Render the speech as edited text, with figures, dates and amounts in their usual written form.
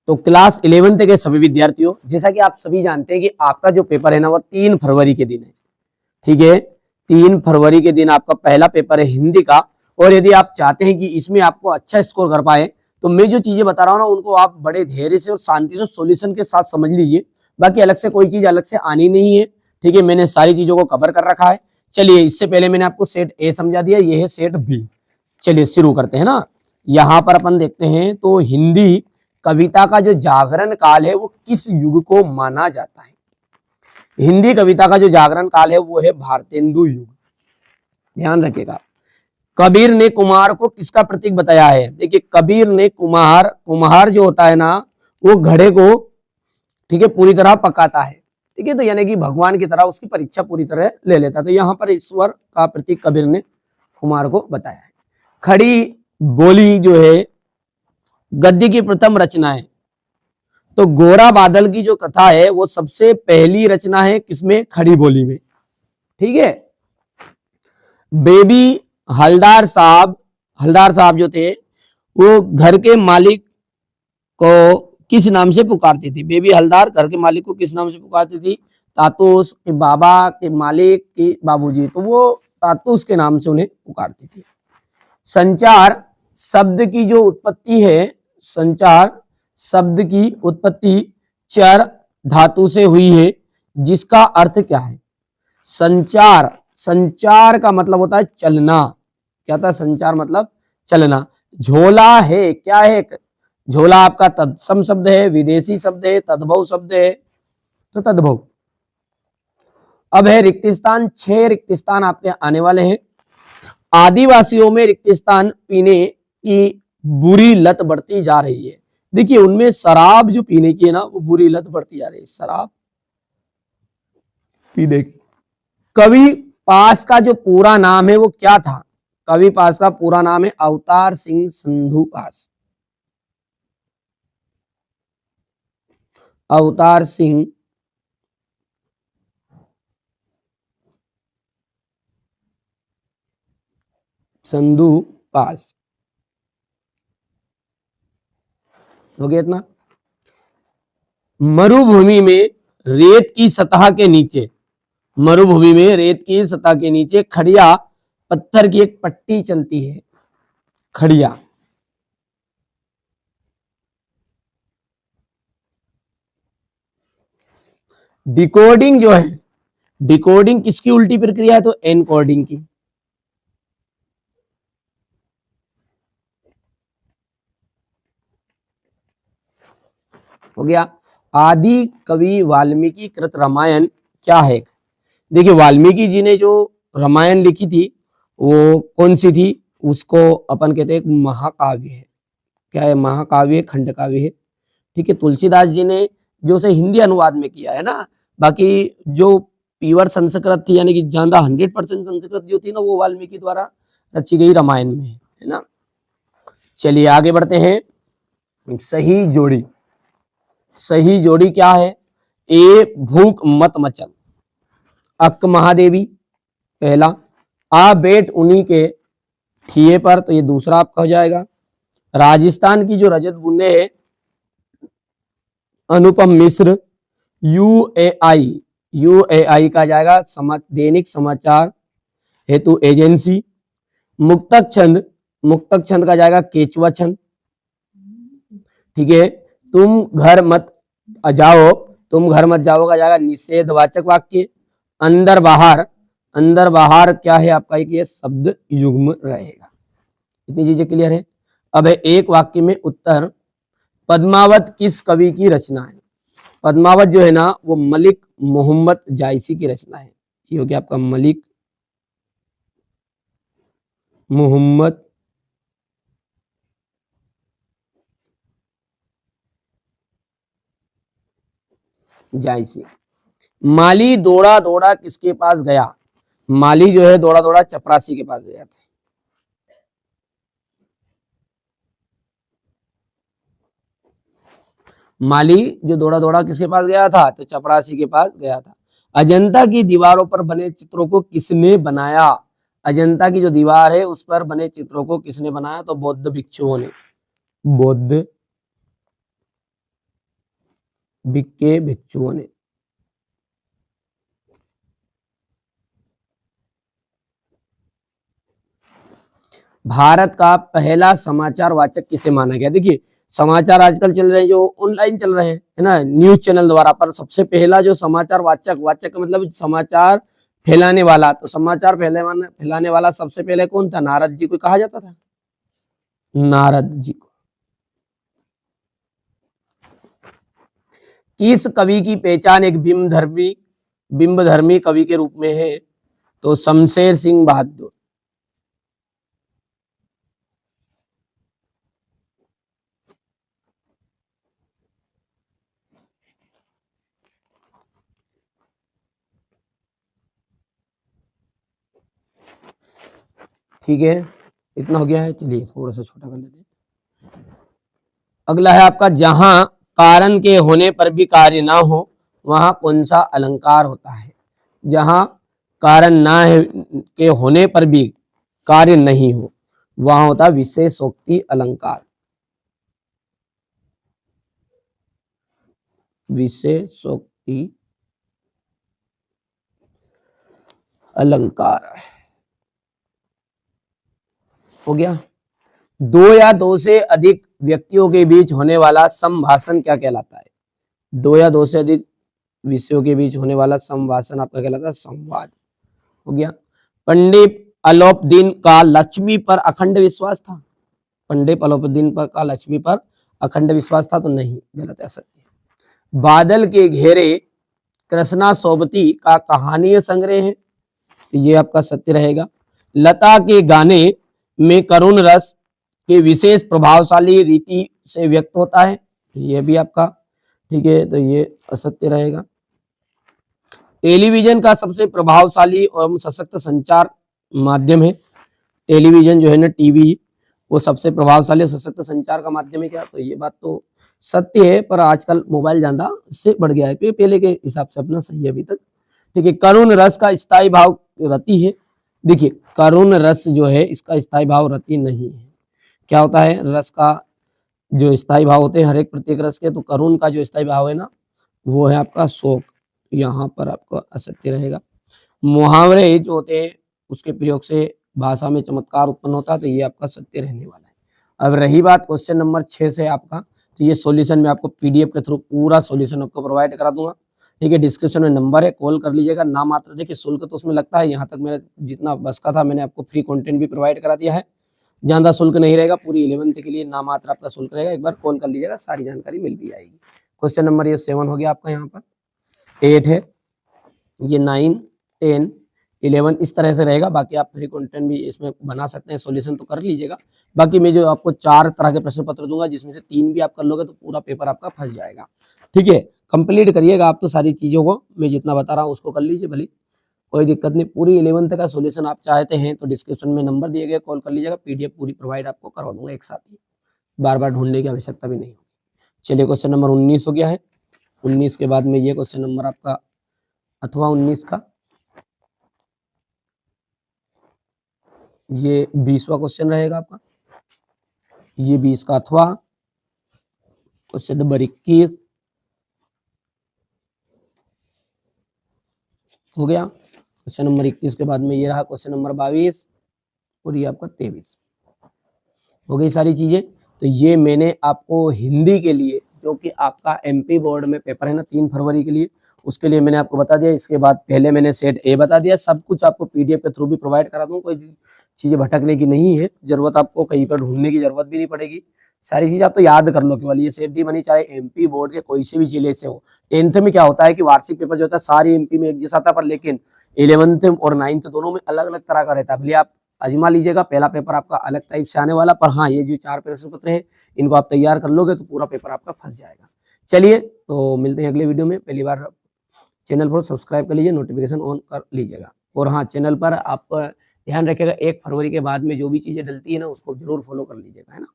तो class 11th के सभी विद्यार्थियों, जैसा कि आप सभी जानते हैं कि आपका जो पेपर है ना वो 3 फरवरी के दिन है। ठीक है, 3 फरवरी के दिन आपका पहला पेपर है हिंदी का। और यदि आप चाहते हैं कि इसमें आपको अच्छा स्कोर कर पाए तो मैं जो चीजें बता रहा हूँ ना उनको आप बड़े धैर्य से और शांति से सॉल्यूशन के साथ समझ लीजिए। बाकी अलग से कोई चीज अलग से आनी नहीं है। ठीक है, मैंने सारी चीजों को कवर कर रखा है। चलिए, इससे पहले मैंने आपको सेट ए समझा दिया, ये है सेट बी। चलिए शुरू करते हैं ना। यहाँ पर अपन देखते हैं तो हिंदी कविता का जो जागरण काल है वो किस युग को माना जाता है। हिंदी कविता का जो जागरण काल है वो है भारतेंदु युग। ध्यान रखिएगा। कबीर ने कुम्हार को किसका प्रतीक बताया है। देखिए, कबीर ने कुम्हार जो होता है ना वो घड़े को, ठीक है, पूरी तरह पकाता है। ठीक है, तो यानी कि भगवान की तरह उसकी परीक्षा पूरी तरह ले लेता है। तो यहाँ पर ईश्वर का प्रतीक कबीर ने कुम्हार को बताया है। खड़ी बोली जो है गद्य की प्रथम रचना है। तो गोरा बादल की जो कथा है वो सबसे पहली रचना है किसमें, खड़ी बोली में। ठीक है, बेबी हलदार साहब जो थे वो घर के मालिक को किस नाम से पुकारती थी। बेबी हलदार घर के मालिक को किस नाम से पुकारती थी, तातूस के बाबा के मालिक के बाबूजी, तो वो तातूस के नाम से उन्हें पुकारती थी। संचार शब्द की जो उत्पत्ति है, संचार शब्द की उत्पत्ति चर धातु से हुई है, जिसका अर्थ क्या है। संचार का मतलब होता है चलना। क्या था, संचार मतलब चलना। झोला है, क्या है, झोला आपका तत्सम शब्द है, विदेशी शब्द है, तद्भव शब्द है, तो तद्भव। अब है रिक्तिस्थान। 6 रिक्तिस्थान आपके आने वाले हैं। आदिवासियों में रिक्तिस्थान पीने की बुरी लत बढ़ती जा रही है। देखिए, उनमें शराब जो पीने की है ना वो बुरी लत बढ़ती जा रही है, शराब पीने की। कवि पास का जो पूरा नाम है वो क्या था। कवि पास का पूरा नाम है अवतार सिंह संधू पास। अवतार सिंह संधू पास। हो गया इतना। मरुभूमि में रेत की सतह के नीचे, मरुभूमि में रेत की सतह के नीचे खड़िया पत्थर की एक पट्टी चलती है। खड़िया, डिकोडिंग जो है, डिकोडिंग किसकी उल्टी प्रक्रिया है, तो एनकोडिंग की। हो गया। आदि कवि वाल्मीकि कृत रामायण क्या है। देखिए, वाल्मीकि जी ने जो रामायण लिखी थी वो कौन सी थी, उसको अपन कहते हैं महाकाव्य है। क्या है, महाकाव्य, खंड काव्य है। ठीक है, तुलसीदास जी ने जो उसे हिंदी अनुवाद में किया है ना, बाकी जो प्योर संस्कृत थी यानी कि ज्यादा 100% संस्कृत जो थी ना वो वाल्मीकि द्वारा रची गई रामायण में है ना। चलिए आगे बढ़ते हैं। सही जोड़ी, सही जोड़ी क्या है। ए भूख मत मचल, अक महादेवी पहला, आ बेट उन्हीं के ठिए पर, तो ये दूसरा आपका हो जाएगा। राजस्थान की जो रजत बूंदे है अनुपम मिश्र। यूएआई का जाएगा दैनिक समाचार हेतु एजेंसी। मुक्तक छंद का जाएगा केचुआ छंद। ठीक है, तुम घर मत जाओ का जाएगा निषेधवाचक वाक्य। अंदर बाहर क्या है आपका, एक ये शब्द युग्म रहेगा। इतनी चीजें क्लियर है। अब है एक वाक्य में उत्तर। पद्मावत किस कवि की रचना है। पद्मावत जो है ना वो मलिक मोहम्मद जायसी की रचना है। ये हो गया आपका मलिक मोहम्मद जायसी। माली दौड़ा दौड़ा किसके पास गया। माली जो है दौड़ा दौड़ा चपरासी के पास गया था। माली जो दौड़ा दौड़ा किसके पास गया था, तो चपरासी के पास गया था। अजंता की दीवारों पर बने चित्रों को किसने बनाया। अजंता की जो दीवार है उस पर बने चित्रों को किसने बनाया, तो बौद्ध भिक्षुओं ने। बौद्ध बीके भिक्षुओं ने। भारत का पहला समाचार वाचक किसे माना गया? देखिए समाचार आजकल चल रहे हैं जो ऑनलाइन चल रहे हैं, है ना, न्यूज चैनल द्वारा, पर सबसे पहला जो समाचार वाचक, वाचक का मतलब समाचार फैलाने वाला, तो समाचार फैलाने वाला सबसे पहले कौन था? नारद जी को कहा जाता था, नारद जी को। किस कवि की पहचान एक बिंबधर्मी कवि के रूप में है? तो शमशेर सिंह बहादुर। ठीक है, इतना हो गया है, चलिए थोड़ा सा छोटा कर लेते हैं। अगला है आपका, जहां कारण के होने पर भी कार्य ना हो वहां कौन सा अलंकार होता है? जहां कारण ना के होने पर भी कार्य नहीं हो वहां होता है विशेषोक्ति अलंकार। विशेषोक्ति अलंकार हो गया। दो या दो से अधिक व्यक्तियों के बीच होने वाला संभाषण क्या कहलाता है? दो या दो से अधिक विषयों के बीच होने वाला संभाषण आपका कहलाता है संवाद। हो गया। पंडित अलोपदीन का लक्ष्मी पर अखंड विश्वास था? पंडित अलोपदीन पर का लक्ष्मी पर अखंड विश्वास था? तो नहीं, गलत है, सत्य। बादल के घेरे कृष्णा सोबती का कहानी संग्रह है? तो ये आपका सत्य रहेगा। लता के गाने में करुण रस के विशेष प्रभावशाली रीति से व्यक्त होता है? ये भी आपका ठीक है, तो ये असत्य रहेगा। टेलीविजन का सबसे प्रभावशाली और सशक्त संचार माध्यम है? टेलीविजन जो है ना, टीवी, वो सबसे प्रभावशाली और सशक्त संचार का माध्यम है क्या? तो ये बात तो सत्य है, पर आजकल मोबाइल ज्यादा इससे बढ़ गया है, पहले के हिसाब से अपना सही है अभी तक। ठीक है। करुण रस का स्थायी भाव रति है? देखिए करुण रस जो है इसका स्थायी भाव रति नहीं है। क्या होता है? रस का जो स्थायी भाव होते हैं हर एक प्रत्येक रस के, तो करुण का जो स्थायी भाव है ना वो है आपका शोक। यहाँ पर आपका असत्य रहेगा। मुहावरे जो होते हैं उसके प्रयोग से भाषा में चमत्कार उत्पन्न होता है, तो ये आपका सत्य रहने वाला है। अब रही बात क्वेश्चन नंबर 6 से आपका, तो ये सॉल्यूशन मैं आपको पीडीएफ के थ्रू पूरा सॉल्यूशन आपको प्रोवाइड करा दूंगा। ठीक है, डिस्क्रिप्शन में नंबर है, कॉल कर लीजिएगा। नाम मात्र देखिए शुल्क तो उसमें लगता है, यहाँ तक मेरा जितना बस का था मैंने आपको फ्री कंटेंट भी प्रोवाइड करा दिया है, ज़्यादा शुल्क नहीं रहेगा, पूरी 11th के लिए नाम मात्र आपका शुल्क रहेगा। एक बार कॉल कर लीजिएगा, सारी जानकारी मिल भी जाएगी। क्वेश्चन नंबर ये 7 हो गया आपका, यहाँ पर 8 है, ये 9, 10, 11 इस तरह से रहेगा। बाकी आप फ्री कंटेंट भी इसमें बना सकते हैं, सॉल्यूशन तो कर लीजिएगा। बाकी मैं जो आपको 4 तरह के प्रश्न पत्र दूंगा, जिसमें से 3 भी आप कर लोगे तो पूरा पेपर आपका फंस जाएगा। ठीक है, कंप्लीट करिएगा आप तो सारी चीज़ों को, मैं जितना बता रहा हूँ उसको कर लीजिए भले, कोई दिक्कत नहीं। पूरी 11th का सॉल्यूशन आप चाहते हैं तो डिस्क्रिप्शन में नंबर दिए गए, कॉल कर लीजिएगा, पीडीएफ पूरी प्रोवाइड आपको करवा दूंगा एक साथ ही, बार बार ढूंढने की आवश्यकता भी नहीं होगी। चलिए क्वेश्चन नंबर 19 हो गया है। 19 के बाद में ये क्वेश्चन नंबर आपका अथवा 19 का ये 20वां क्वेश्चन रहेगा आपका, ये 20 का अथवा। क्वेश्चन नंबर 21 हो गया। क्वेश्चन नंबर 21 के बाद में ये रहा क्वेश्चन नंबर 22 और ये आपका 23 हो गई सारी चीजें। तो ये मैंने आपको हिंदी के लिए, जो कि आपका एमपी बोर्ड में पेपर है ना 3 फरवरी के लिए, उसके लिए मैंने आपको बता दिया। इसके बाद पहले मैंने सेट ए बता दिया, सब कुछ आपको पीडीएफ के थ्रू भी प्रोवाइड करा दूँ, कोई चीजें भटकने की नहीं है जरूरत, आपको कहीं पर ढूंढने की जरूरत भी नहीं पड़ेगी। सारी चीजें आप तो याद कर लो केवल। ये सेट डी बनी चाहे एमपी बोर्ड के कोई से भी जिले से हो। 10th में क्या होता है कि वार्षिक पेपर जो होता है सारी एमपी में एक जैसा आता है, पर लेकिन 11th और 9th दोनों में अलग अलग तरह का रहता है। भले आप आजमा लीजिएगा, पहला पेपर आपका अलग टाइप से आने वाला, पर हाँ ये जो 4 प्रश्न पत्र है इनको आप तैयार कर लोगे तो पूरा पेपर आपका फंस जाएगा। चलिए तो मिलते हैं अगले वीडियो में। पहली बार चैनल पर सब्सक्राइब कर लीजिए, नोटिफिकेशन ऑन कर लीजिएगा। और हाँ चैनल पर आप ध्यान रखिएगा 1 फरवरी के बाद में जो भी चीज़ें डलती है ना उसको जरूर फॉलो कर लीजिएगा, है ना।